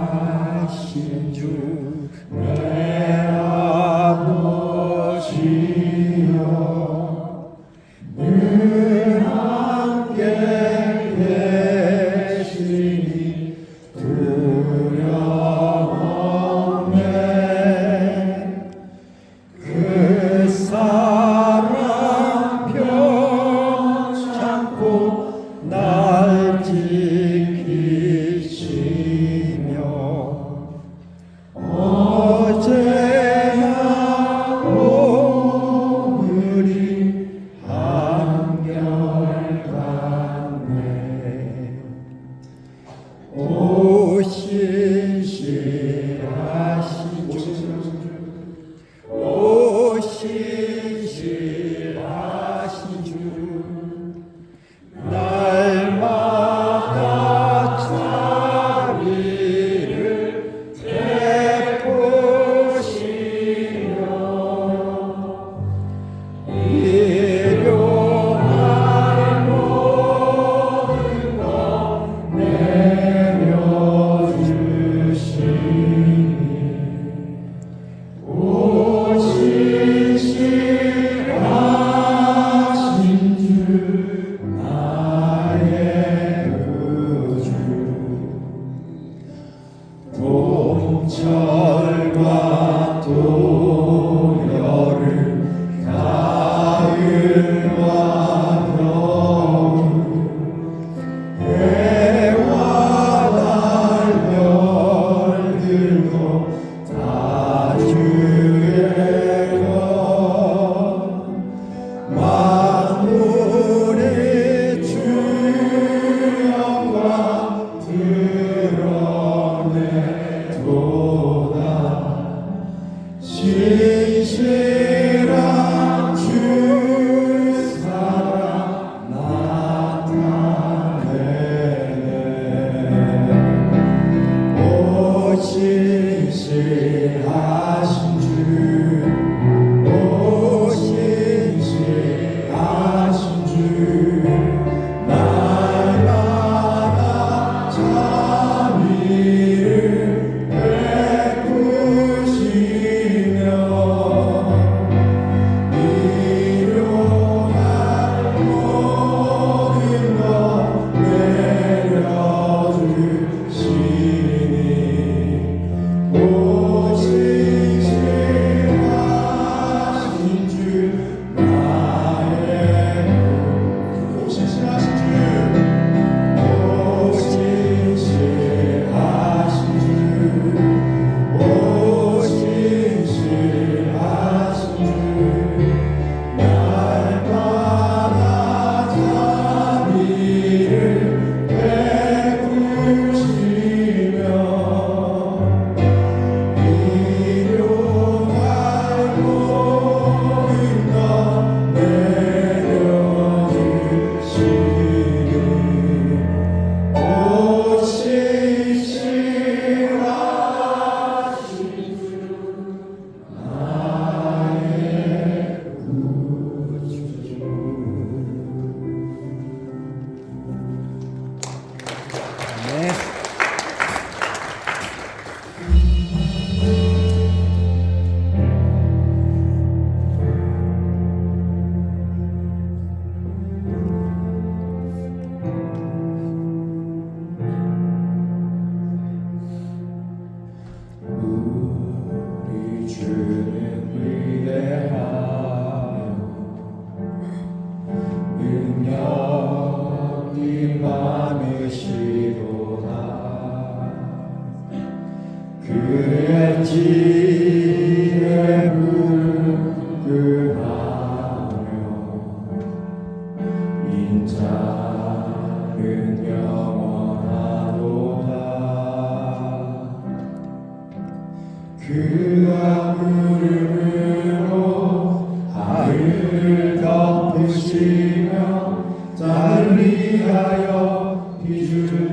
오시시하신 주 내 아버지여 늘 함께 계시니 두려움에 그 사랑 편찮고 날 지키시며 어제나 오늘이 한결같네. 오시시하신 주 날마다 자비를 베푸시며 일용할 모든 것 내려주시니 오시시하신 주 나의 구주 봄철과 또 여름 가을과 겨울 해와 달 별들도 다 주의 것 만물의 주 영광 드러내도다. 신실한 주 사랑 나타내네. 오시시하신 주 오시시하신 주 날마다 자비를 베푸시며 일용할 모든 것 내려주시니 오시시하신 주 나의 오시시하신 주 오시시하신 주 오시시하신 주 날마다 자비를 베푸시며 일용할 모든 것 내려주시니 오시시하신 주 나의 구주. 네. 우리 주는 위대하여 능력이 많으시도다. 그의 지혜를 끄하며 인자는 영원하도다. 그가 구름으로 하늘을 덮으시며 날 위하여 비주를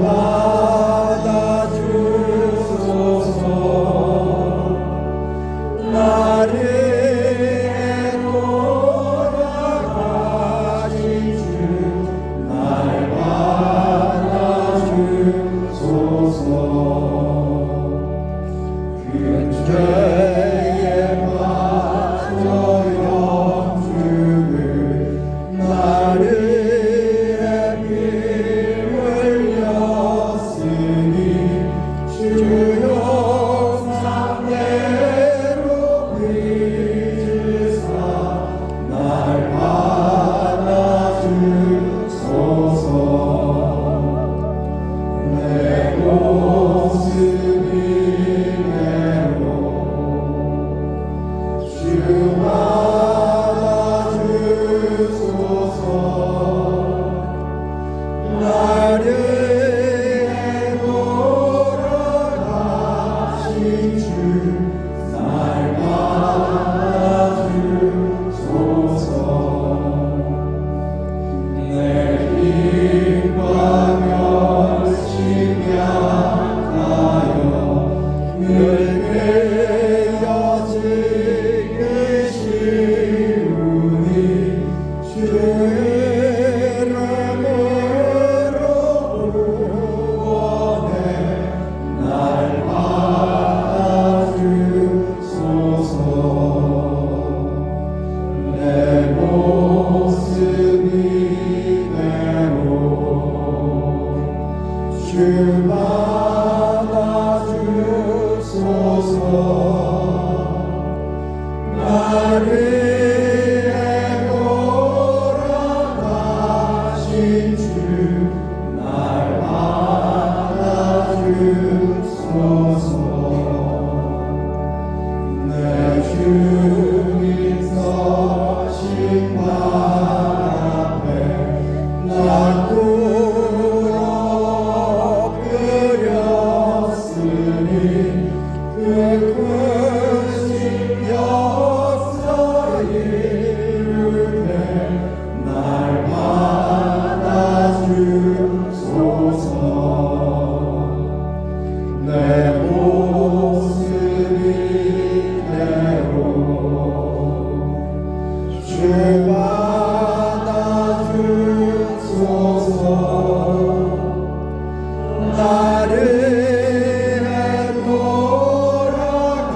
받아주소서. 나를 돌아가신 주 날 받아주소서. 그 죄에 빠져 영죽을 나를 피 흘렸으니 주 형상대로 빚으사 날 받아주소서. 내 모습이 내로 주 받아주소서. 나를 돌아가신 주 날 받아주소서. 내 힘과 멸심 약하여 늘 깨어지기 쉬우니 주의 이름으로 구원해 날 받아주소서. 내 모습이 대로 주 받아주소서. 나를 돌아가신 주 날 받아주소서. 내 주님 서신 발 앞에 나 꿇어 끓였으니 그 크신 역사 이루되 날 받아주소서. 내 모습이 대로 주 받아주소서. 나를 돌아가신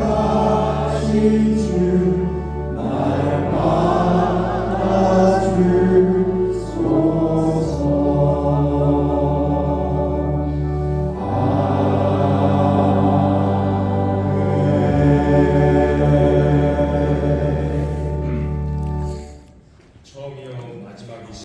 주 날 받아주소서. 처음이요 마지막이시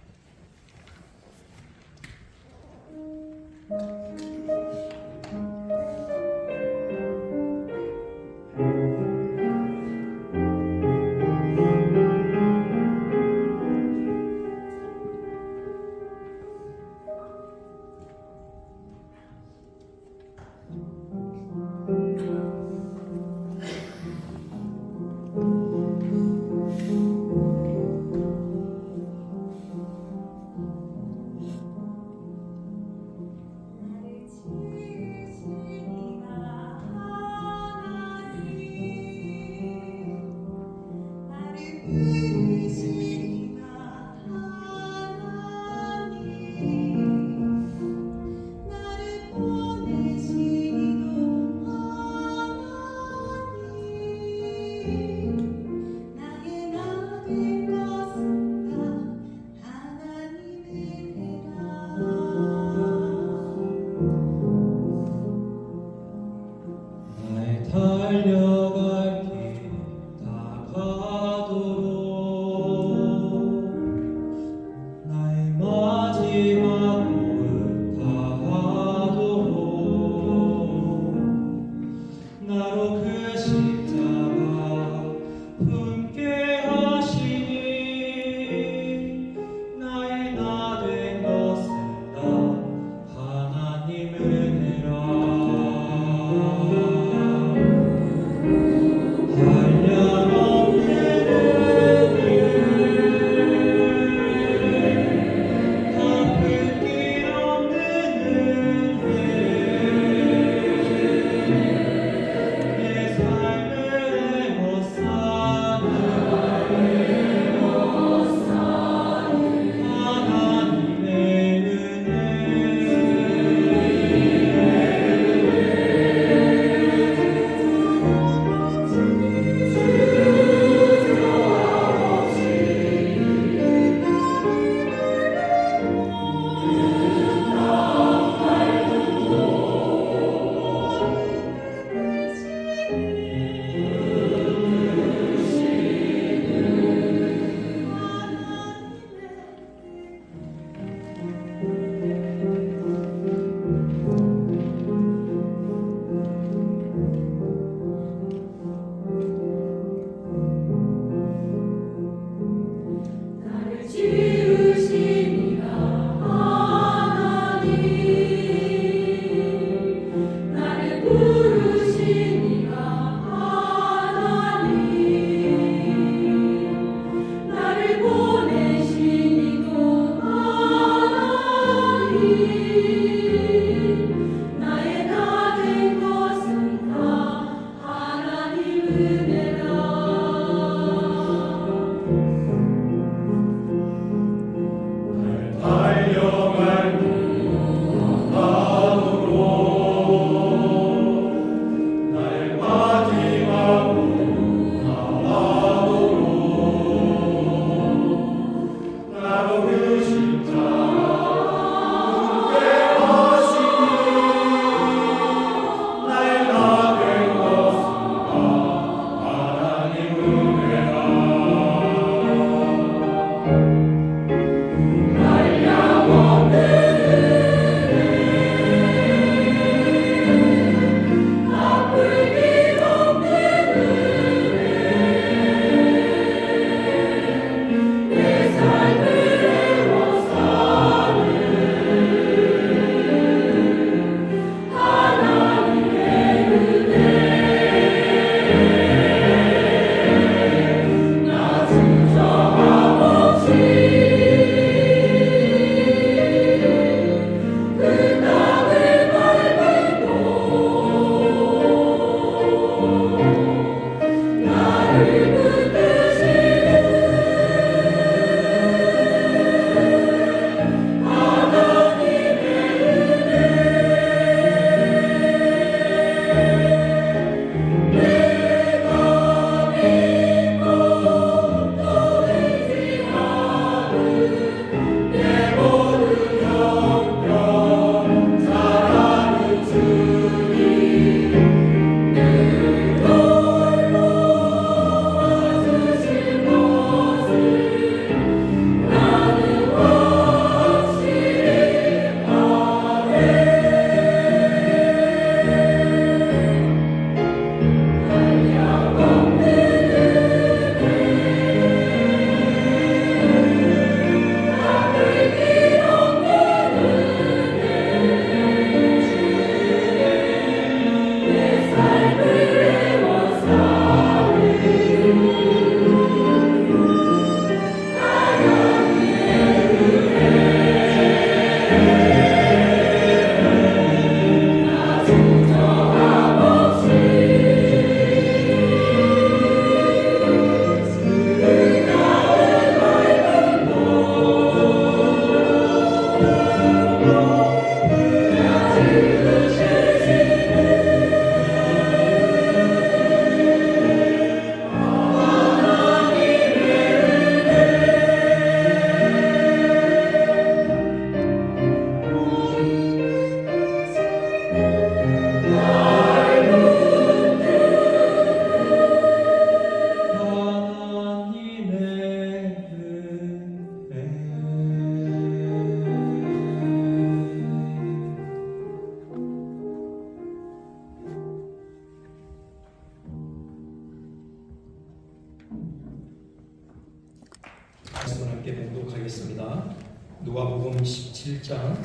봉독하겠습니다. 누가복음 17장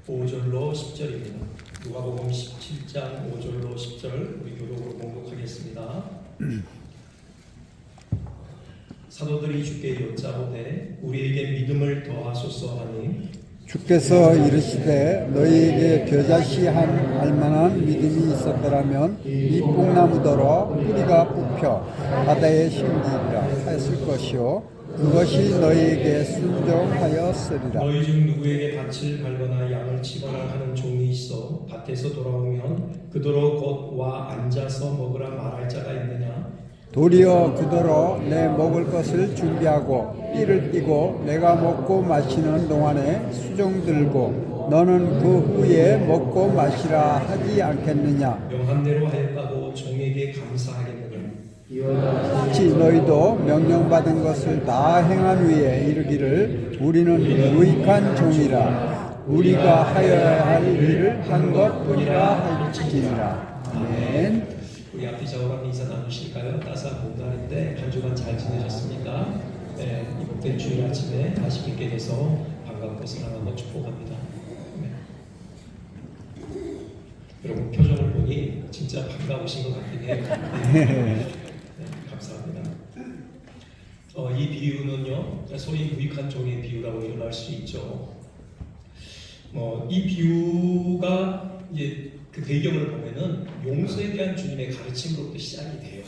5절로 10절입니다. 누가복음 17장 5절로 10절 우리 교독으로 봉독하겠습니다. 사도들이 주께 여짜오되 우리에게 믿음을 더하소서 하니 주께서 이르시되 너희에게 겨자씨 한 알만한 믿음이 있었더라면 이 뽕나무더러 뿌리가 뽑혀 바다에 심기리라 하였을 것이요 그것이 너희에게 순종하였으리라. 너희 중 누구에게 밭을 갈거나 양을 치거나 하는 종이 있어 밭에서 돌아오면 그더러 곧 와 앉아서 먹으라 말할 자가 있느냐? 도리어 그더러 내 먹을 것을 준비하고 띠를 띠고 내가 먹고 마시는 동안에 수종 들고 너는 그 후에 먹고 마시라 하지 않겠느냐? 명함대로 하였다고 종에게 감사하겠느냐? 같이 너희도 명령받은 것을 다 행한 후에 이르기를 우리는 유익한 종이라 우리가 하여야 할 일을 한 것뿐이라 할지니라. 아멘. 우리 앞뒤 좌우간 인사 나누실까요? 따스한 봄날인데 한 주간 잘 지내셨습니까? 네, 이 복된 주일 아침에 다시 뵙게 돼서 반갑고 사랑하고 축복합니다. 네. 여러분 표정을 보니 진짜 반가우신 것 같긴 해요. 네, 감사합니다. 이 비유는요, 소위 유익한 종의 비유라고 일어날 수 있죠. 이 비유가 이제 그 배경을 보면은 용서에 대한 주님의 가르침으로부터 시작이 돼요.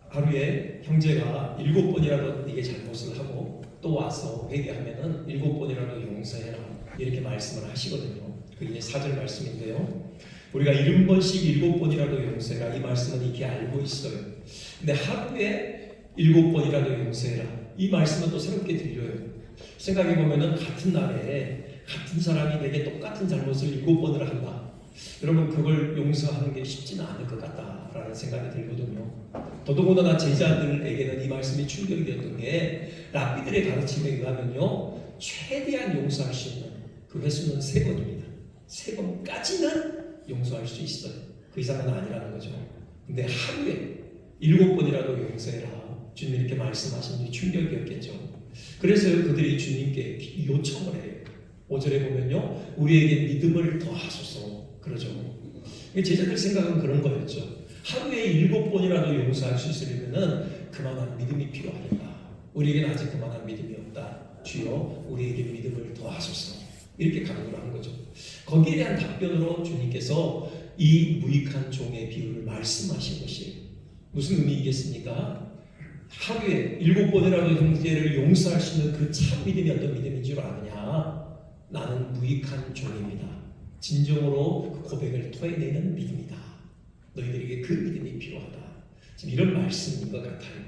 하루에 형제가 7번이라도 네게 잘못을 하고 또 와서 회개하면은 7번이라도 용서해라 이렇게 말씀을 하시거든요. 그게 4절 말씀인데요. 우리가 70번씩 7번이라도 용서해라 이 말씀은 이렇게 알고 있어요. 근데 하루에 7번이라도 용서해라 이 말씀은 또 새롭게 들려요. 생각해 보면은 같은 날에 같은 사람이 내게 똑같은 잘못을 7번을 한다. 여러분 그걸 용서하는 게 쉽지는 않을 것 같다라는 생각이 들거든요. 더더군다나 제자들에게는 이 말씀이 충격이 되었던 게 랍비들의 가르침에 의하면요 최대한 용서할 수 있는 그 횟수는 3번입니다. 3번까지는 용서할 수 있어요. 그 이상은 아니라는 거죠. 근데 하루에 7번이라도 용서해라 주님이 이렇게 말씀하신 게 충격이었겠죠. 그래서 그들이 주님께 요청을 해요. 5절에 보면요 우리에게 믿음을 더하소서 그러죠. 제자들 생각은 그런 거였죠. 하루에 7번이라도 용서할 수 있으려면 그만한 믿음이 필요하겠다. 우리에게는 아직 그만한 믿음이 없다. 주여 우리에게 믿음을 더하소서 이렇게 간구를 한 거죠. 거기에 대한 답변으로 주님께서 이 무익한 종의 비유를 말씀하신 것이에요. 무슨 의미이겠습니까? 하루에 7번이라도 형제를 용서할 수 있는 그 참 믿음이 어떤 믿음인 줄 아느냐? 나는 무익한 종입니다. 진정으로 그 고백을 토해내는 믿음이다. 너희들에게 그 믿음이 필요하다. 지금 이런 말씀인 것 같아요.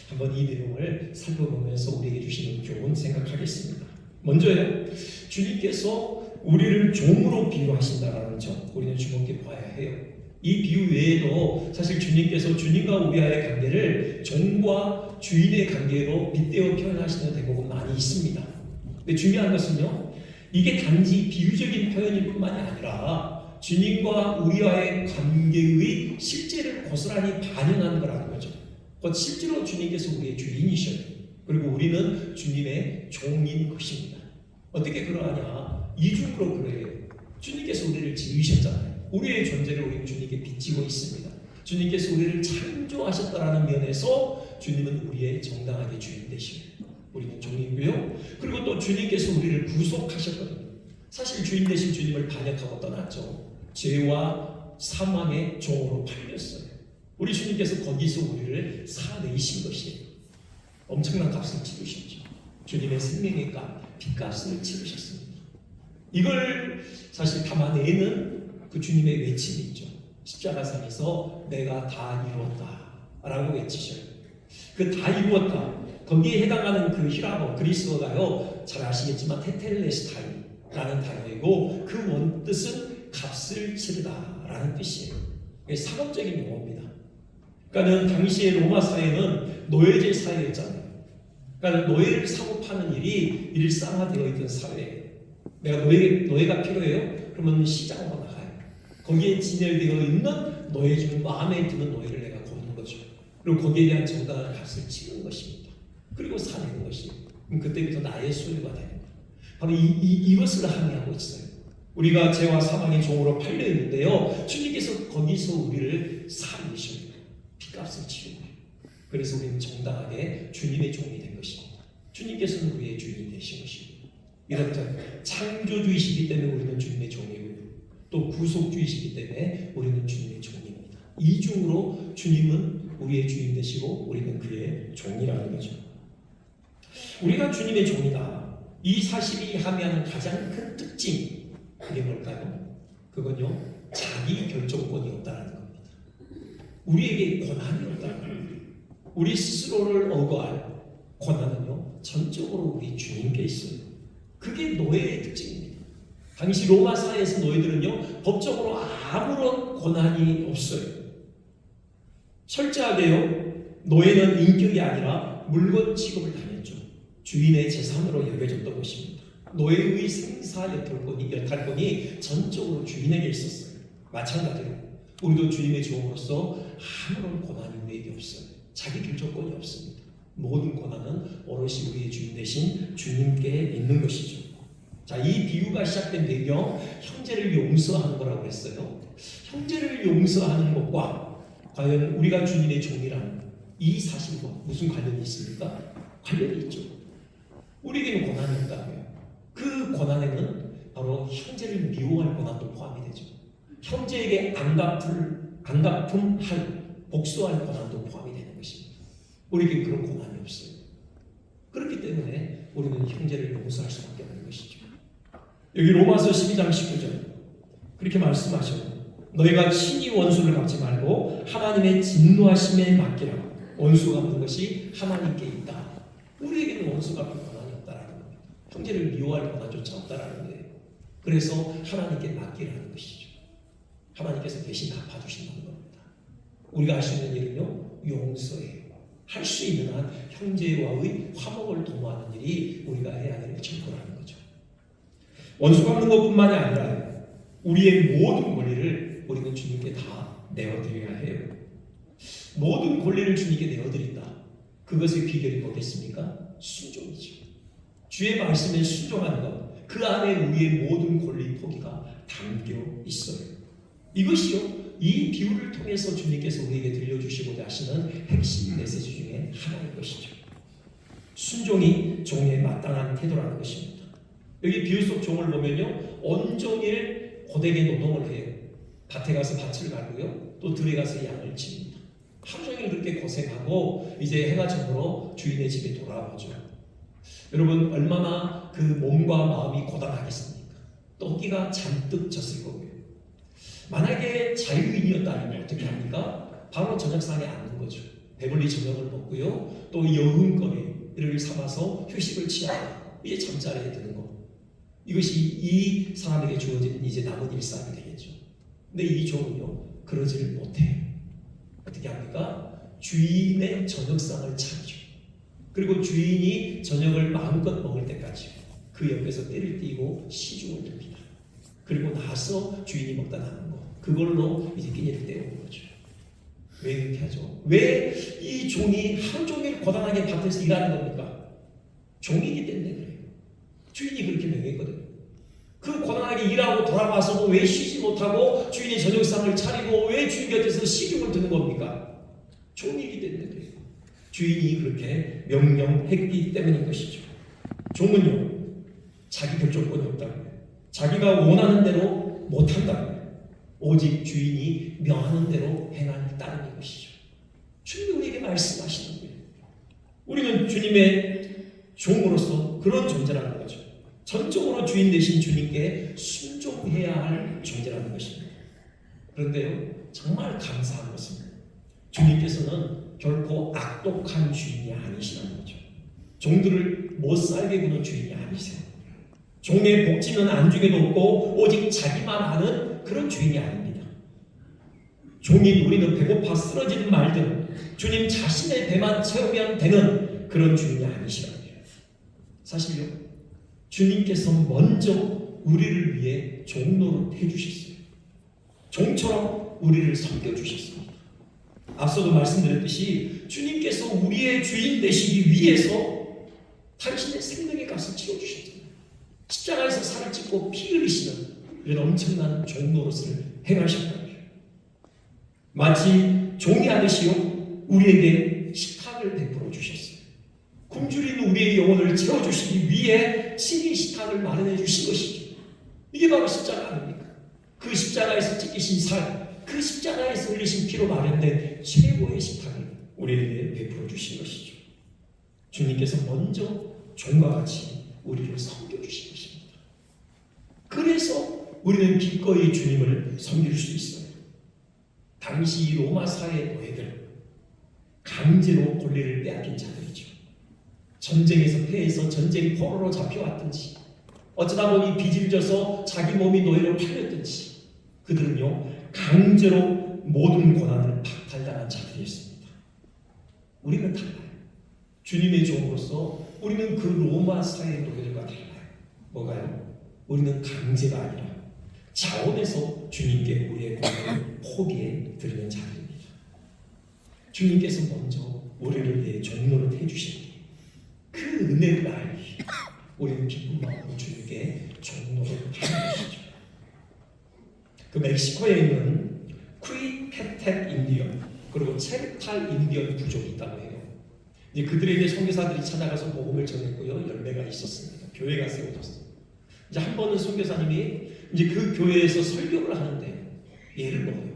한번 이 내용을 살펴보면서 우리에게 주시는 교훈 생각하겠습니다. 먼저요, 주님께서 우리를 종으로 비유하신다는 점 우리는 주목해 봐야 해요. 이 비유 외에도 사실 주님께서 주님과 우리와의 관계를 종과 주인의 관계로 빗대어 표현하시는 대목은 많이 있습니다. 근데 중요한 것은요, 이게 단지 비유적인 표현일 뿐만이 아니라 주님과 우리와의 관계의 실제를 고스란히 반영하는 거라는 거죠. 곧 실제로 주님께서 우리의 주인이셔요. 그리고 우리는 주님의 종인 것입니다. 어떻게 그러하냐? 이중으로 그래요. 주님께서 우리를 지으셨잖아요. 우리의 존재를 우리는 주님께 비치고 있습니다. 주님께서 우리를 창조하셨다는 면에서 주님은 우리의 정당하게 주인 되시고 우리는 종이고요. 그리고 또 주님께서 우리를 구속하셨거든요. 사실 주인 되신 주님을 반역하고 떠났죠. 죄와 사망의 종으로 팔렸어요. 우리 주님께서 거기서 우리를 사내신 것이에요. 엄청난 값을 치르셨죠. 주님의 생명의 값, 빚값을 치르셨습니다. 이걸 사실 담아내는 그 주님의 외침이 있죠. 십자가상에서 내가 다 이루었다 라고 외치셔요. 그 다 이루었다, 거기에 해당하는 그 히라보 그리스어가요 잘 아시겠지만 테텔레스타이라는 단어이고 그 원뜻은 값을 치르다 라는 뜻이에요. 상업적인 용어입니다. 그러니까 당시의 로마 사회는 노예제 사회였잖아요. 그러니까 노예를 사고 파는 일이 일상화되어 있던 사회예요. 내가 노예가 필요해요? 그러면 시장으로 나가요. 거기에 진열되어 있는 노예 중 마음에 드는 노예를 내가 고르는 거죠. 그리고 거기에 대한 정당한 값을 치르는 것입니다. 그리고 사는 것이 그때부터 나의 소유가 되는 거예요. 바로 이것을 항의하고 있어요. 우리가 죄와 사망의 종으로 팔려 있는데요, 주님께서 거기서 우리를 살리시고 피값을 치르고, 그래서 우리는 정당하게 주님의 종이 된 것입니다. 주님께서는 우리의 주인이 되신 것이고, 이렇듯 창조주이시기 때문에 우리는 주님의 종이고요, 또 구속주이시기 때문에 우리는 주님의 종입니다. 이중으로 주님은 우리의 주인 되시고 우리는 그의 종이라는 거죠. 우리가 주님의 종이다, 이 사실이 함의하는 가장 큰 특징, 그게 뭘까요? 그건요, 자기 결정권이 없다는 겁니다. 우리에게 권한이 없다는 겁니다. 우리 스스로를 억어할 권한은요, 전적으로 우리 주님께 있어요. 그게 노예의 특징입니다. 당시 로마 사회에서 노예들은요, 법적으로 아무런 권한이 없어요. 철저하게요, 노예는 인격이 아니라 물건 취급을 당했죠. 주인의 재산으로 여겨졌던 것입니다. 노예의 생사 여탈권이 전적으로 주인에게 있었어요. 마찬가지로 우리도 주님의 종으로서 아무런 권한이 우리에게 없어요. 자기 결정권이 없습니다. 모든 권한은 오롯이 우리의 주인 대신 주님께 있는 것이죠. 자, 이 비유가 시작된 배경, 형제를 용서하는 거라고 했어요. 형제를 용서하는 것과 과연 우리가 주님의 종이라는 이 사실과 무슨 관련이 있습니까? 관련이 있죠. 우리에게는 권한이 있다고요. 그 권한에는 바로 형제를 미워할 권한도 포함이 되죠. 형제에게 안갚음할 복수할 권한도 포함이 되는 것입니다. 우리에게 그런 권한이 없어요. 그렇기 때문에 우리는 형제를 용서할 수밖에 없는 것이죠. 여기 로마서 12장 19절 그렇게 말씀하셔요. 너희가 친히 원수를 갚지 말고 하나님의 진노하심에 맡기라. 원수 갚는 것이 하나님께 있다. 우리에게는 원수 갚을 권한이 없다라는 겁니다. 형제를 미워할 권한조차 없다라는 거예요. 그래서 하나님께 맡기라는 것이죠. 하나님께서 대신 갚아주신다는 겁니다. 우리가 할 수 있는 일은요, 용서예요. 할 수 있는 한 형제와의 화목을 도모하는 일이 우리가 해야 될 절거라는 거죠. 원수 갚는 것뿐만이 아니라 우리의 모든 권리를 우리는 주님께 다 내어드려야 해요. 모든 권리를 주님께 내어드린다. 그것의 비결이 뭐겠습니까? 순종이죠. 주의 말씀에 순종하는 것, 그 안에 우리의 모든 권리 포기가 담겨 있어요. 이것이요, 이 비유를 통해서 주님께서 우리에게 들려주시고자 하시는 핵심 메시지 중에 하나인 것이죠. 순종이 종의 마땅한 태도라는 것입니다. 여기 비유 속 종을 보면요, 온종일 고되게 노동을 해요. 밭에 가서 밭을 갈고요, 또 들에 가서 양을 칩니다. 하루 종일 그렇게 고생하고 이제 해가 저물어 주인의 집에 돌아오죠. 여러분, 얼마나 그 몸과 마음이 고단하겠습니까? 또 허기가 잔뜩 졌을 거고요. 만약에 자유인이었다면 어떻게 합니까? 바로 저녁상에 앉는 거죠. 배불리 저녁을 먹고요, 또 여흥거리를 삼아서 휴식을 취하고 이제 잠자리에 드는 거. 이것이 이 사람에게 주어진 이제 남은 일상이 되겠죠. 근데 이 종은요, 그러지를 못해요. 어떻게 합니까? 주인의 저녁상을 차리죠. 그리고 주인이 저녁을 마음껏 먹을 때까지 그 옆에서 때를 띄고 시중을 듭니다. 그리고 나서 주인이 먹다 남은 거, 그걸로 이제 끼니를 때우는 거죠. 왜 그렇게 하죠? 왜 이 종이 하루 종일 고단하게 밭에서 일하는 겁니까? 종이기 때문에 그래요. 주인이 그렇게 명했거든요. 그 고단하게 일하고 돌아와서도 왜 쉬지 못하고 주인이 저녁상을 차리고 왜 주인 곁에서 시중을 드는 겁니까? 종이기 때문에 그래요. 주인이 그렇게 명령했기 때문인 것이죠. 종은요, 자기 결정권이 없다고요. 자기가 원하는 대로 못한다고요. 오직 주인이 명하는 대로 행할 따름인 것이죠. 주님이 우리에게 말씀하시는 거예요. 우리는 주님의 종으로서 그런 존재라는 거죠. 전적으로 주인 되신 주님께 순종해야 할 존재라는 것입니다. 그런데요, 정말 감사한 것은 주님께서는 결코 악독한 주인이 아니시라는 거죠. 종들을 못 살게 구는 주인이 아니세요. 종의 복지는 안중에도 없고 오직 자기만 아는 그런 주인이 아닙니다. 종인 우리는 배고파 쓰러지든 말든 주님 자신의 배만 채우면 되는 그런 주인이 아니시라는 거예요. 사실요, 주님께서 먼저 우리를 위해 종노릇 해주셨어요. 종처럼 우리를 섬겨주셨습니다. 앞서도 말씀드렸듯이 주님께서 우리의 주인 되시기 위해서 당신의 생명의 값을 치러주셨잖아요. 십자가에서 살을 찢고 피 흘리시는 이런 엄청난 종노릇을 행하셨다고요. 마치 종이 하듯이요 우리에게 식탁을 베풀어 주셨어요. 굶주린 우리의 영혼을 채워주시기 위해 친히 식탁을 마련해 주신 것이죠. 이게 바로 십자가 아닙니까? 그 십자가에서 찢기신 살, 그 십자가에서 흘리신 피로 마련된 최고의 식탁을 우리에게 베풀어 주신 것이죠. 주님께서 먼저 종과 같이 우리를 섬겨주신 것입니다. 그래서 우리는 기꺼이 주님을 섬길 수 있어요. 당시 로마 사회 노예들, 강제로 권리를 빼앗긴 자들이죠. 전쟁에서 패해서 전쟁 포로로 잡혀왔든지 어쩌다 보니 빚을 져서 자기 몸이 노예로 팔렸든지 그들은요 강제로 모든 고난을 박탈당한 자들이었습니다. 우리는 달라요. 주님의 종으로서 우리는 그 로마 사회 노예들과 달라요. 뭐가요? 우리는 강제가 아니라 자원에서 주님께 우리의 고난을 포기해 드리는 자들입니다. 주님께서 먼저 우리를 위해 종로를 해주신 그 은혜를 알기 우리는 기쁜 마음으로 주님께 종로를 하는 것이죠. 그 멕시코에 있는 쿠이페텍 인디언 그리고 체르탈 인디언 부족이 있다고 해요. 이제 그들에게 선교사들이 찾아가서 복음을 전했고요. 열매가 있었습니다. 교회가 세워졌어요. 이제 한 번은 선교사님이 이제 그 교회에서 설교를 하는데 예를 먹어요.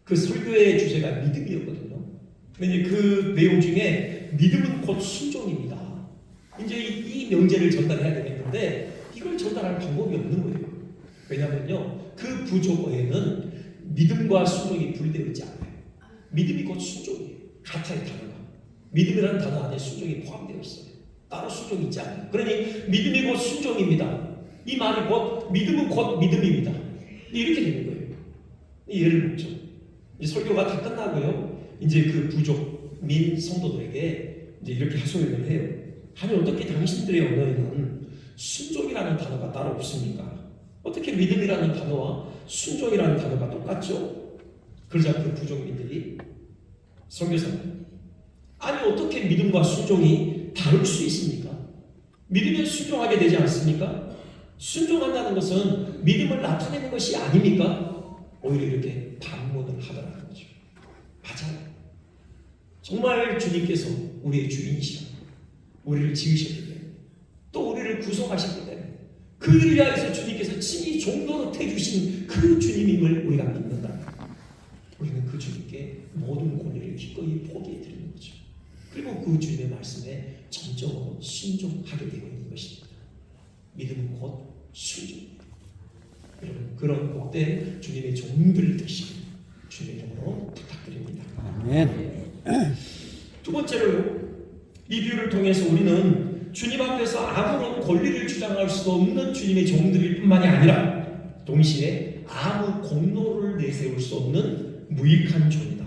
그 설교의 주제가 믿음이었거든요. 근데 이제 그 내용 중에 믿음은 곧 순종입니다. 이제 이 명제를 전달해야 되겠는데 이걸 전달할 방법이 없는 거예요. 왜냐하면요, 그 부족어에는 믿음과 순종이 분리되어 않아요. 믿음이 곧 순종이에요. 같아요, 단어가. 믿음이라는 단어 안에 순종이 포함되어 있어요. 따로 순종이 있지 않아요. 그러니 믿음이 곧 순종입니다. 이 말이 곧 믿음은 곧 믿음입니다. 이렇게 되는 거예요. 예를 먹죠. 설교가 다 끝나고요. 이제 그 부족민 성도들에게 이제 이렇게 하소연을 해요. 하면 어떻게 당신들의 언어에는 순종이라는 단어가 따로 없습니까? 어떻게 믿음이라는 단어와 순종이라는 단어가 똑같죠? 그러자 그 부족민들이 선교사님, 아니 어떻게 믿음과 순종이 다를 수 있습니까? 믿으면 순종하게 되지 않습니까? 순종한다는 것은 믿음을 나타내는 것이 아닙니까? 오히려 이렇게 반문을 하더라는 거죠. 맞아요. 정말 주님께서 우리의 주인이시라 우리를 지으셨기 때문에 또 우리를 구속하셨기 때문에 그 일을 위하여서 주님께서 친히 종로로 태주신 그 주님임을 우리가 믿는다. 우리는 그 주님께 모든 권리를 기꺼이 포기해 드리는 거죠. 그리고 그 주님의 말씀에 전적으로 순종하게 되고 있는 것입니다. 믿음은 곧 순종입니다. 여러분 그런 복된 주님의 종들을 되시길 주님의 이름으로 부탁드립니다. 아멘. 두 번째로요. 이 비유를 통해서 우리는 주님 앞에서 아무런 권리를 주장할 수 없는 주님의 종들일 뿐만이 아니라 동시에 아무 공로를 내세울 수 없는 무익한 종이다.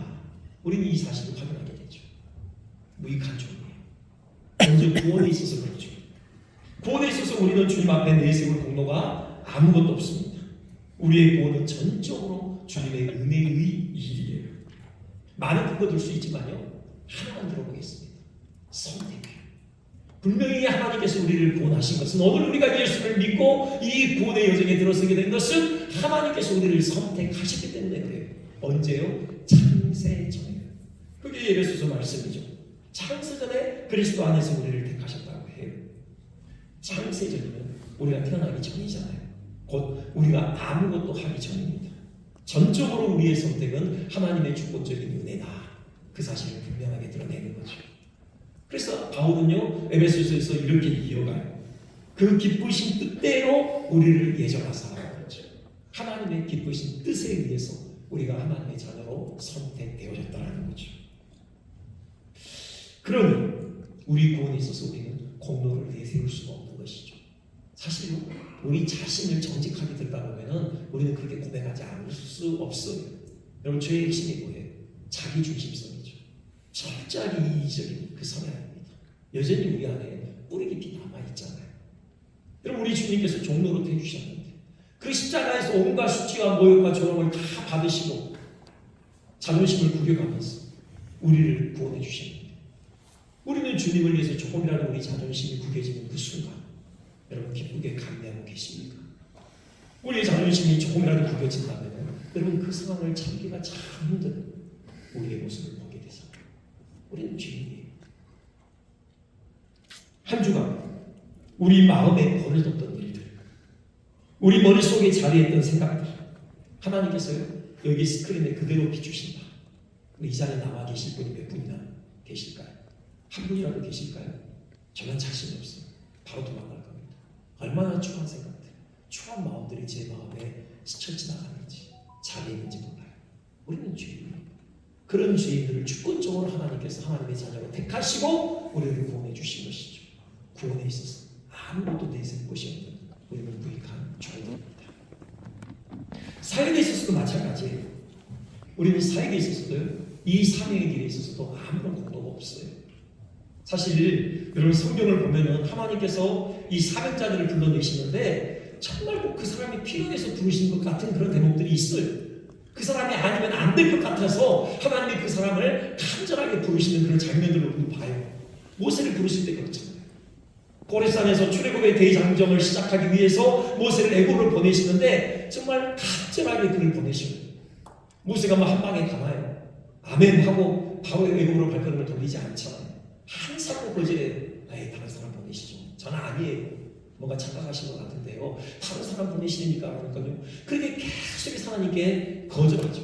우리는 이 사실을 확인하게 되죠. 무익한 종이에요. 먼저 구원에 있어서 그렇죠. 구원에 있어서 우리는 주님 앞에 내세울 공로가 아무것도 없습니다. 우리의 구원은 전적으로 주님의 은혜의 일이에요. 많은 근거 들 수 있지만요. 하나만 들어보겠습니다. 선택이에요. 분명히 하나님께서 우리를 구원하신 것은 오늘 우리가 예수를 믿고 이 구원의 여정에 들어서게 된 것은 하나님께서 우리를 선택하셨기 때문에 그래요. 언제요? 창세 전에. 그게 에베소서 말씀이죠. 창세 전에 그리스도 안에서 우리를 택하셨다고 해요. 창세 전이면 우리가 태어나기 전이잖아요. 곧 우리가 아무것도 하기 전입니다. 전적으로 우리의 선택은 하나님의 주권적인 은혜다. 그 사실을 분명하게 드러내는 거죠. 그래서 바울은요 에베소서에서 이렇게 이어가요. 그 기쁘신 뜻대로 우리를 예정하사 그렇죠. 하나님의 기쁘신 뜻에 의해서 우리가 하나님의 자녀로 선택되어졌다는 거죠. 그러니 우리 구원에 있어서 우리는 공로를 내세울 수가 없는 것이죠. 사실은 우리 자신을 정직하게 들다 보면은 우리는 그렇게 고백하지 않을 수 없어요. 여러분 죄의 핵심이 뭐예요? 자기 중심성이죠. 철저하게 이기적인 그 성향입니다. 여전히 우리 안에 뿌리 깊이 남아있잖아요. 여러분 우리 주님께서 종로로 해주셨는데 그 십자가에서 온갖 수치와 모욕과 조롱을 다 받으시고 자존심을 구겨가면서 우리를 구원해 주십니다. 우리는 주님을 위해서 조금이라도 우리 자존심이 구겨지는 그 순간 여러분 기쁘게 감내하고 계십니까? 우리의 자존심이 조금이라도 구겨진다면 여러분 그 상황을 참기가 참 힘든 우리의 모습을 보게 되죠. 우리는 죄인이에요. 한 주간 우리 마음에 버려뒀던 일들, 우리 머릿속에 자리했던 생각들 하나님께서요 여기 스크린에 그대로 비추신다. 이 자리에 남아 계실 분이 몇 분이나 계실까요? 한 분이라도 계실까요? 저는 자신이 없어요. 바로 도망갈 겁니다. 얼마나 추한 생각들, 추한 마음들이 제 마음에 스쳐 지나가는지 자리에 있는지 몰라요. 우리는 죄인이에요. 그런 죄인들을 주권적으로 하나님께서 하나님의 자녀로 택하시고 우리를 구원해 주신 것이죠. 구원에 있어서 아무것도 내세울 것이 없는 우리는 무익한 죄인입니다. 사역에 있어서도 마찬가지예요. 우리는 사역에 있어서도요 이 사명의 길에 있어서도 아무런 공로가 없어요. 사실 여러분 성경을 보면은 하나님께서 이 사명자들을 불러내시는데 정말 꼭 그 사람이 필요해서 부르신 것 같은 그런 대목들이 있어요. 그 사람이 아니면 안 될 것 같아서 하나님이 그 사람을 간절하게 부르시는 그런 장면들을 우리도 봐요. 모세를 부르실 때 그렇잖아요. 고렙산에서 출애굽의 대장정을 시작하기 위해서 모세를 애굽으로 보내시는데 정말 간절하게 그를 보내시고 모세가 뭐 한 방에 가나요? 아멘 하고 바로 애굽으로 발걸음을 돌리지 않잖아요. 항상 거절에 다른 사람 보내시죠. 저는 아니에요. 뭔가 착각하신 것 같은데요. 다른 사람 보내시니까 그러니까요. 그렇게 계속 하나님께 거절하죠.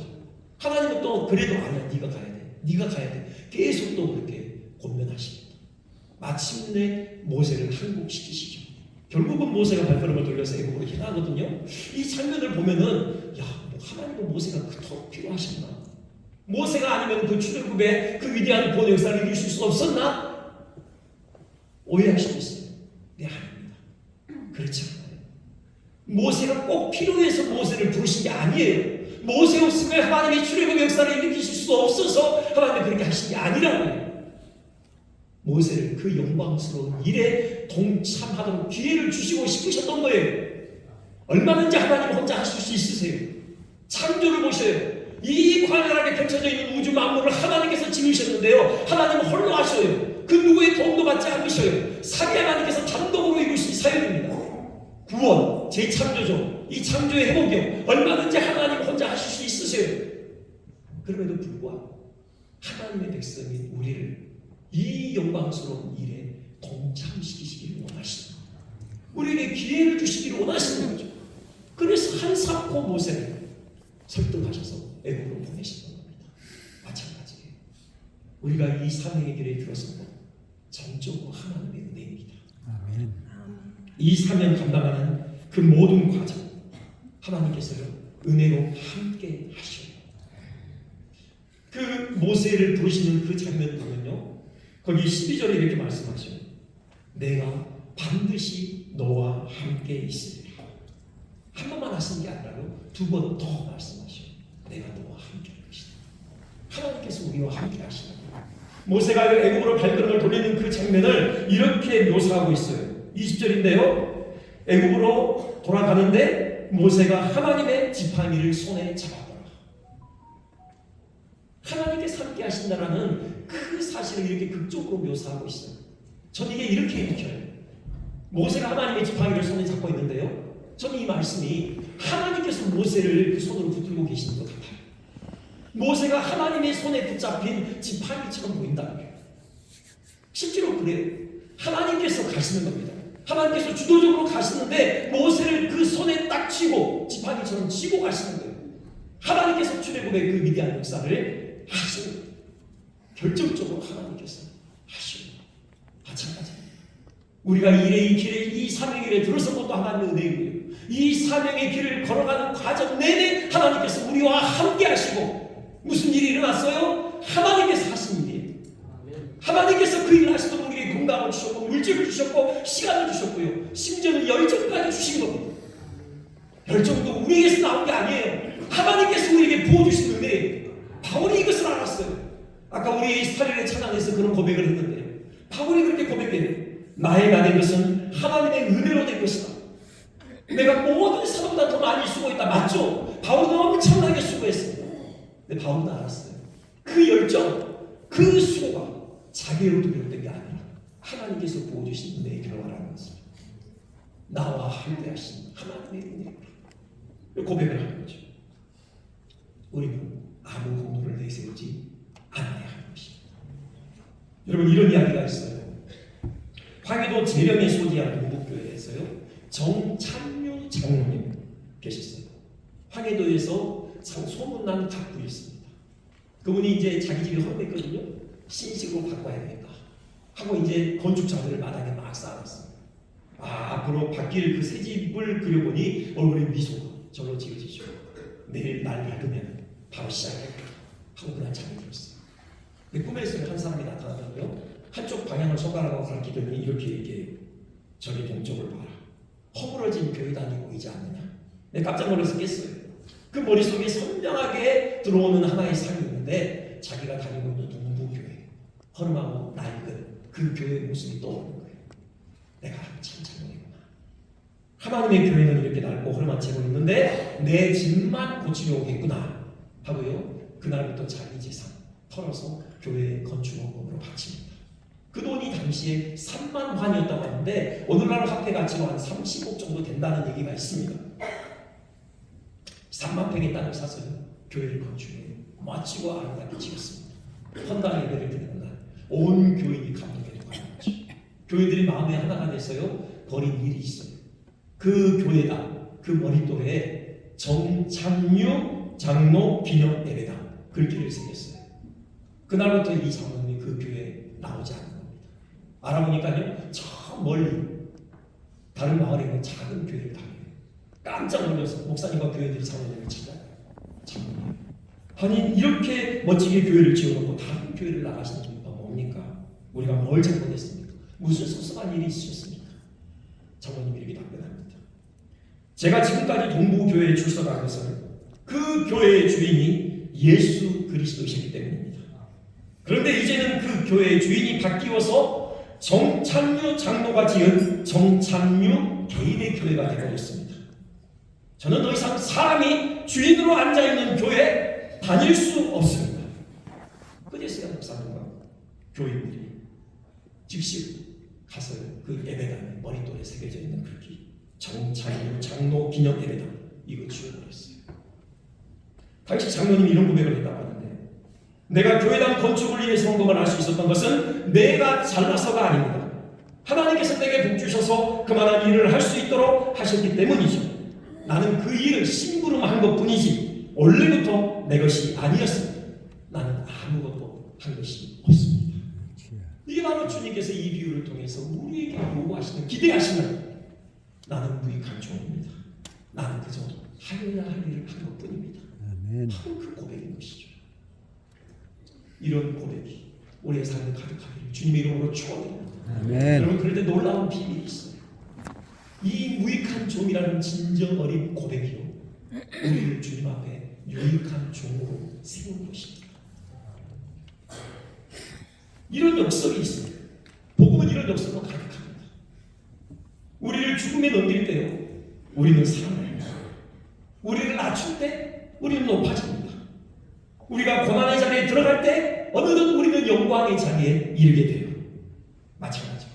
하나님은 또 그래도 아니야. 네가 가야 돼. 네가 가야 돼. 계속 또 그렇게 권면하십니다. 마침내 모세를 항복시키시죠. 결국은 모세가 발걸음을 돌려서 애굽으로 향하거든요. 이 장면을 보면은 뭐 하나님은 모세가 그토록 필요하셨나? 모세가 아니면 그 출애굽의 그 위대한 구원 역사를 이루실 수 없었나? 오해하시고 있어요. 네, 아닙니다. 그렇지 않아요. 모세가 꼭 필요해서 모세를 부르신 게 아니에요. 모세 없으면 하나님이 출애굽의 역사를 일으키실 수 없어서 하나님이 그렇게 하신 게 아니라고요. 모세를 그 영광스러운 일에 동참하도록 기회를 주시고 싶으셨던 거예요. 얼마든지 하나님 혼자 하실 수 있으세요. 창조를 보셔요. 이 광활하게 펼쳐져 있는 우주 만물을 하나님께서 지으셨는데요. 하나님은 홀로 하셔요. 그 누구의 도움도 받지 않으셔요. 사기 하나님께서 단독으로 이루신 사역입니다. 구원, 재창조죠. 이 창조의 회복이요. 얼마든지 하나님 혼자 하실 수 있으세요. 그럼에도 불구하고 하나님의 백성인 우리를 이 영광스러운 일에 동참시키시기를 원하십니다. 우리에게 기회를 주시기를 원하시는 거죠. 그래서 한사코 모세를 설득하셔서 애굽으로 보내시는 겁니다. 마찬가지예요. 우리가 이 사명의 길에 들어서고 전적으로 하나님의 은혜입니다. 아멘. 이 사명 감당하는 그 모든 과정 하나님께서는 은혜로 함께 하셔요. 그 모세를 부르시는 그 장면 보면요. 거기 12절에 이렇게 말씀하셔요. 내가 반드시 너와 함께 있으리라. 한 번만 하시는 게 아니라요. 두 번 더 말씀하셔요. 내가 너와 함께 할 것이다. 하나님께서 우리와 함께 하시다. 모세가 애굽으로 발걸음을 돌리는 그 장면을 이렇게 묘사하고 있어요. 20절인데요. 애굽으로 돌아가는데 모세가 하나님의 지팡이를 손에 잡았더라. 하나님께서 함께 하신다라는 그 사실을 이렇게 극적으로 묘사하고 있어요. 전 이게 이렇게 읽혀요. 모세가 하나님의 지팡이를 손에 잡고 있는데요. 저는 이 말씀이 하나님께서 모세를 그 손으로 붙들고 계시는 것 같아요. 모세가 하나님의 손에 붙잡힌 지팡이처럼 보인다는 거예요. 실제로 그래요. 하나님께서 가시는 겁니다. 하나님께서 주도적으로 가시는데 모세를 그 손에 딱 쥐고 지팡이처럼 쥐고 가시는 거예요. 하나님께서 출애굽의 그 위대한 역사를 하시는 거예요. 결정적으로 하나님께서 하시는 거예요. 마찬가지입니다. 우리가 이 길에 이 사명의 길에 들어선 것도 하나님의 은혜이고요. 이 사명의 길을 걸어가는 과정 내내 하나님께서 우리와 함께 하시고 무슨 일이 일어났어요? 하나님께서 하신 일이에요. 하나님께서 그 일을 하시도록 우리에게 공감을 주셨고 물질을 주셨고 시간을 주셨고요. 심지어는 열정까지 주신 겁니다. 열정도 우리에게서 나온 게 아니에요. 하나님께서 우리에게 부어주신 은혜예요. 바울이 이것을 알았어요. 아까 우리 스타일의 찬양에서 그런 고백을 했는데 바울이 그렇게 고백해요. 나에게 된 것은 하나님의 은혜로 된 것이다. 내가 모든 사람보다 더 많이 수고했다. 맞죠? 바울은 엄청나게 수고했어요. 근데 바울은 알았어요. 그 열정, 그 그 수고가 자기로부터 비롯된 게 아니라 하나님께서 부어주신 내 결과라는 것을 나와 함께하신 하나님의 은혜로 고백을 하는 거죠. 우리는 아무 공로를 내세우지 않아야 하는 것입니다. 여러분, 이런 이야기가 있어요. 황해도 재령에 소지한 동북교회에서요, 정찬유 장로님 계셨어요. 황해도에서 참 소문난 학부였습니다. 그분이 이제 자기 집이 헐거했거든요. 신식으로 바꿔야 되겠다 하고 이제 건축자들을 마당에 막 쌓았습니다. 앞으로 바뀔 그 새 집을 그려보니 얼굴에 미소가 절로 지어지죠. 내일 날 밝으면 바로 시작하겠다 하고 그날 잠이 들었어요. 근데 꿈에서 한 사람이 나타나더라고요. 한쪽 방향을 손가락으로 가리키더니 이렇게 얘기해요. 저기 동쪽을 봐라. 허물어진 교회 다니고 있지 않느냐. 내가 깜짝 놀라서 깼어요. 그 머릿속에 선명하게 들어오는 하나의 상이 있는데 자기가 다니고 있는 동부교회, 허름하고 낡은 그 교회의 모습이 떠오르는 거예요. 내가 참 잘못했구나. 하나님의 교회는 이렇게 낡고 허름한 채로 있는데 내 집만 고치려 오겠구나 하고요. 그날부터 자기 재산 털어서 교회 건축원금으로 바칩니다. 그 돈이 당시에 3만 환이었다고 하는데 오늘날 화폐 가치로 한 30억 정도 된다는 얘기가 있습니다. 3만 평의 땅을 사서 교회를 건축해 멋지고 아름답게 지었습니다. 헌당 예배를 드리는 날 온 교인이 감동에 가는 거죠. 교인들이 마음에 하나가 돼서요, 벌인 일이 있어요. 그 교회당, 그 머릿돌에 정찬유 장로 기념 예배당 글귀를 새겼어요. 그날부터 이 장로님이 그 교회에 나오지 않는 겁니다. 알아보니까요, 저 멀리 다른 마을에 있는 작은 교회를 다녀요. 깜짝 놀라서 목사님과 교회들이 장로님을 찾아요. 장로님, 아니 이렇게 멋지게 교회를 지어놓고 다른 교회를 나가시는 이유가 뭡니까? 우리가 뭘 잘못했습니까? 무슨 섭섭한 일이 있으셨습니까? 장로님이 이렇게 답변합니다. 제가 지금까지 동부교회에 출석한 것은 그 교회의 주인이 예수 그리스도이셨기 때문입니다. 그런데 이제는 그 교회의 주인이 바뀌어서 정찬유 장로가 지은 정찬유 개인의 교회가 되어버렸습니다. 저는 더 이상 사람이 주인으로 앉아있는 교회에 다닐 수 없습니다. 그제서야 목사님과 교인들이 즉시 가서 그 예배당에 머릿돌에 새겨져 있는 글귀 정찬유 장로 기념 예배당 이거 지워버렸어요. 당시 장로님이 이런 고백을 했다고 하는데, 내가 교회당 건축을 위해 성공을 할 수 있었던 것은 내가 잘나서가 아닙니다. 하나님께서 내게 복 주셔서 그만한 일을 할 수 있도록 하셨기 때문이죠. 나는 그 일을 심부름한 것뿐이지 원래부터 내 것이 아니었습니다. 나는 아무것도 한 것이 없습니다. 이게 바로 주님께서 이 비유를 통해서 우리에게 요구하시는, 기대하시는, 나는 무익한 종입니다. 나는 그저 하여야 할 일을 한 것뿐입니다. 바로 그 고백인 것이죠. 이런 고백이 우리의 삶에 가득하기를 주님의 이름으로 축원드립니다. 여러분, 그럴 때 놀라운 비밀이 있어요. 이 무익한 종이라는 진정 어린 고백이요, 우리를 주님 앞에 유익한 종으로 세운 것입니다. 이런 역설이 있어요. 복음은 이런 역설로 가득합니다. 우리를 죽음에 넘길 때요, 우리는 살아납니다. 우리를 낮출 때 우리는 높아집니다. 우리가 고난의 자리에 들어갈 때 어느덧 우리는 영광의 자리에 이르게 돼요. 마찬가지로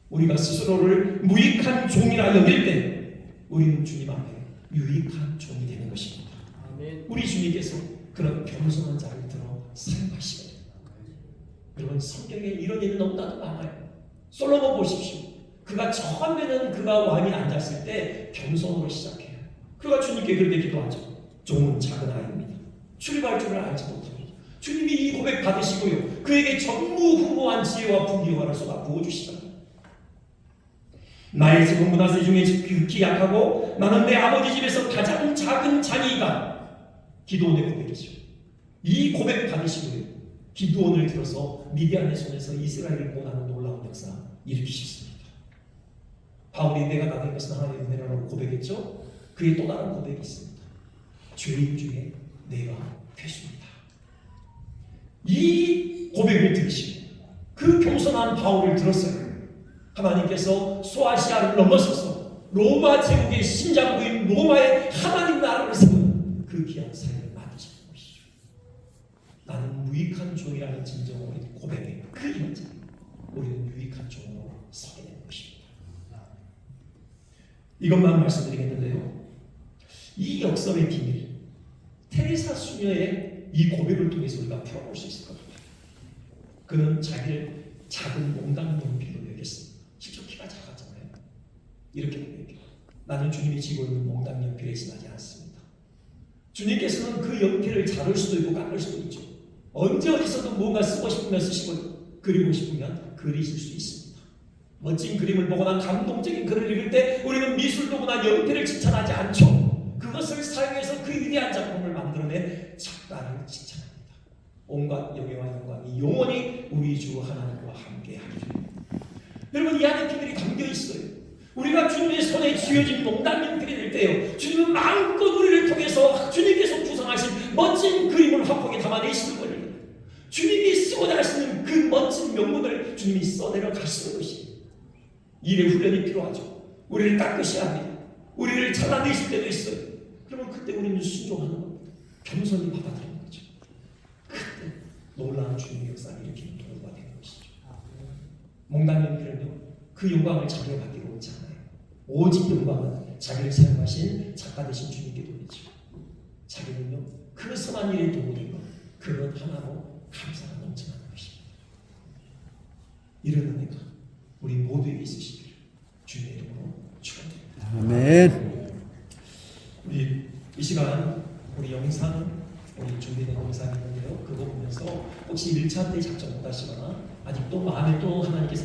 우리가 스스로를 무익한 종이라 여길 때 우리는 주님 앞에 유익한 종이 되는 것입니다. 아멘. 우리 주님께서 그런 겸손한 자를 들어 사용하시거든요. 여러분, 성경에 이런 일은 너무나도 많아요. 솔로몬 보십시오. 그가 처음에는 그가 왕이 앉았을 때 겸손으로 시작해요. 그가 주님께 그렇게 기도하죠. 종은 작은 아이입니다. 출입할 줄을 알지 못합니다. 주님이 이 고백 받으시고요, 그에게 전무후무한 지혜와 분기화를 쏟아 부어주시잖아요. 나의 집은 문화세 중에 극히 약하고 나는 내 아버지 집에서 가장 작은 자니이다. 기도원의 고백이죠. 이 고백 받으시고요, 기도원을 들어서 미디안의 손에서 이스라엘을 구원하는 놀라운 역사 일으키셨습니다. 바울이 내가 나된 것은 하나님의 은혜라고 고백했죠. 그의 또 다른 고백이 있습니다. 죄인 중에 내가 괴수입니다. 이 고백을 들으시고 그 겸손한 바울을 들었어요. 하나님께서 소아시아를 넘어서서 로마 제국의 심장부인 로마의 하나님 나라를 세운 그 귀한 사역을 만드신 것이죠. 나는 유익한 종이라는 진정으로 고백의 그 현장, 우리는 유익한 종으로 서게 되는 것입니다. 이것만 말씀드리겠는데요. 이 역설의 비밀, 테레사 수녀의 이 고백을 통해서 우리가 풀어볼 수 있을 것 같아요. 그는 자기를 작은 몽당 연필로 여겼습니다. 실제 키가 작았잖아요. 이렇게 고백해요. 나는 주님이 쥐고 있는 몽당 연필에 지나지 않습니다. 주님께서는 그 연필을 자를 수도 있고 깎을 수도 있죠. 언제 어디서도 뭔가 쓰고 싶으면 쓰시고 그리고 싶으면 그리실 수 있습니다. 멋진 그림을 보거나 감동적인 글을 읽을 때 우리는 미술도구나 연필을 칭찬하지 않죠. 그것을 사용해서 그 위대한 작품을 만들어낸 작가를 칭찬합니다. 온갖 영예와 영광이 영원히 우리 주 하나님과 함께 하리라. 여러분, 이 안에 비밀이 담겨 있어요. 우리가 주님의 손에 쥐어진 몽당 연필이 될 때요, 주님은 마음껏 우리를 통해서 주님께서 구성하신 멋진 그림을 확하게 담아내시는 거예요. 주님이 쓰고자 하시는 그 멋진 명문을 주님이 써내려 가시는 것이에요. 일의 훈련이 필요하죠. 우리를 닦으셔야 합니다. 우리를 잘라내실 때도 있어요. 그러면 그때 우리는 순종하는 겁니다. 겸손히 받아들이는 거죠. 그때 놀라운 주님의 역사를 일으키는 도구가 되는 것이죠. 몽당 연필은요, 그 영광을 자기가 받기로 오지 않아요. 오직 영광은 자기를 사용하신 작가 되신 주님께 돌리죠. 자기는요, 그 선한 일에 도구된 것, 그것 하나로 감사가 넘쳐나는 것입니다. 이런 은혜가 우리 모두에게 있으시기를 주님의 이름으로 축원드립니다. 아멘. 우리 이 시간 우리 영상, 우리 준비된 영상이 있는데요. 그거 보면서 혹시 1차 때 작정 못하시거나 아직도 마음에 또 하나님께서